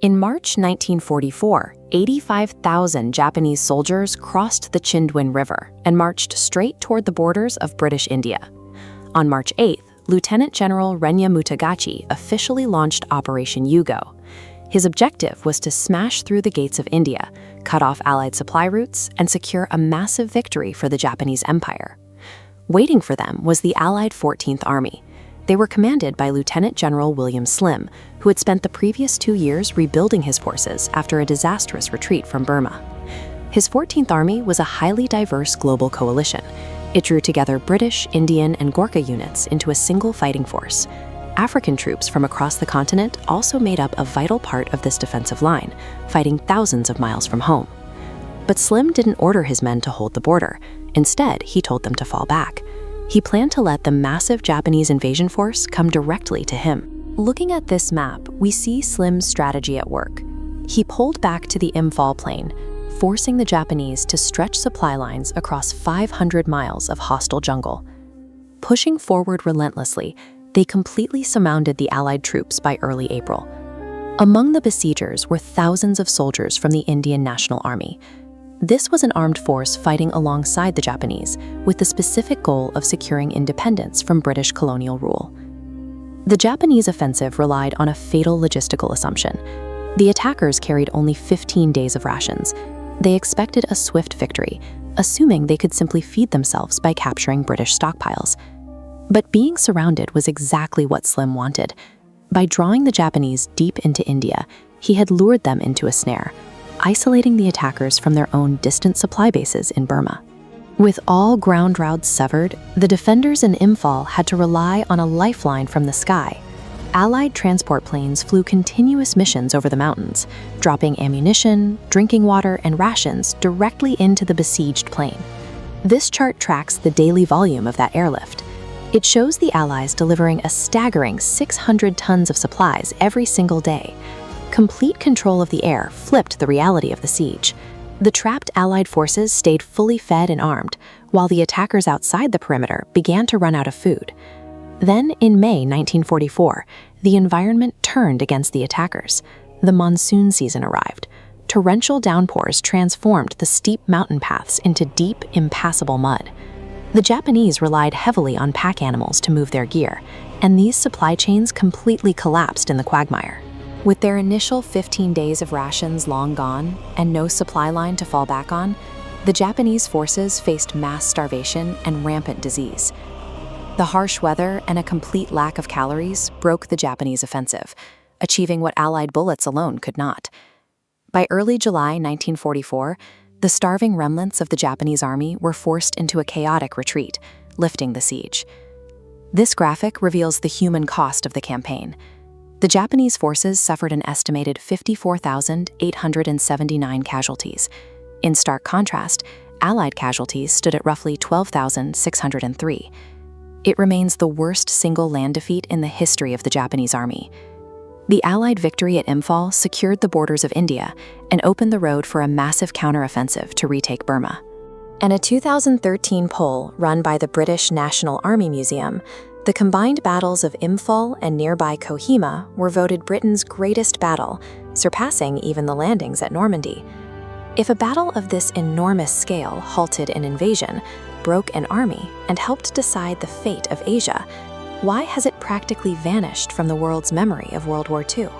In March 1944, 85,000 Japanese soldiers crossed the Chindwin River and marched straight toward the borders of British India. On March 8th, Lieutenant General Renya Mutagachi officially launched Operation Yugo. His objective was to smash through the gates of India, cut off Allied supply routes, and secure a massive victory for the Japanese Empire. Waiting for them was the Allied 14th Army. They were commanded by Lieutenant General William Slim, who had spent the previous 2 years rebuilding his forces after a disastrous retreat from Burma. His 14th Army was a highly diverse global coalition. It drew together British, Indian, and Gorkha units into a single fighting force. African troops from across the continent also made up a vital part of this defensive line, fighting thousands of miles from home. But Slim didn't order his men to hold the border. Instead, he told them to fall back. He planned to let the massive Japanese invasion force come directly to him. Looking at this map, we see Slim's strategy at work. He pulled back to the Imphal plain, forcing the Japanese to stretch supply lines across 500 miles of hostile jungle. Pushing forward relentlessly, they completely surrounded the Allied troops by early April. Among the besiegers were thousands of soldiers from the Indian National Army. This was an armed force fighting alongside the Japanese, with the specific goal of securing independence from British colonial rule. The Japanese offensive relied on a fatal logistical assumption. The attackers carried only 15 days of rations. They expected a swift victory, assuming they could simply feed themselves by capturing British stockpiles. But being surrounded was exactly what Slim wanted. By drawing the Japanese deep into India, he had lured them into a snare, isolating the attackers from their own distant supply bases in Burma. With all ground routes severed, the defenders in Imphal had to rely on a lifeline from the sky. Allied transport planes flew continuous missions over the mountains, dropping ammunition, drinking water, and rations directly into the besieged plain. This chart tracks the daily volume of that airlift. It shows the Allies delivering a staggering 600 tons of supplies every single day. Complete control of the air flipped the reality of the siege. The trapped Allied forces stayed fully fed and armed, while the attackers outside the perimeter began to run out of food. Then, in May 1944, the environment turned against the attackers. The monsoon season arrived. Torrential downpours transformed the steep mountain paths into deep, impassable mud. The Japanese relied heavily on pack animals to move their gear, and these supply chains completely collapsed in the quagmire. With their initial 15 days of rations long gone and no supply line to fall back on, the Japanese forces faced mass starvation and rampant disease. The harsh weather and a complete lack of calories broke the Japanese offensive, achieving what Allied bullets alone could not. By early July 1944, the starving remnants of the Japanese army were forced into a chaotic retreat, lifting the siege. This graphic reveals the human cost of the campaign. The Japanese forces suffered an estimated 54,879 casualties. In stark contrast, Allied casualties stood at roughly 12,603. It remains the worst single land defeat in the history of the Japanese army. The Allied victory at Imphal secured the borders of India and opened the road for a massive counteroffensive to retake Burma. In a 2013 poll run by the British National Army Museum, the combined battles of Imphal and nearby Kohima were voted Britain's greatest battle, surpassing even the landings at Normandy. If a battle of this enormous scale halted an invasion, broke an army, and helped decide the fate of Asia, why has it practically vanished from the world's memory of World War II?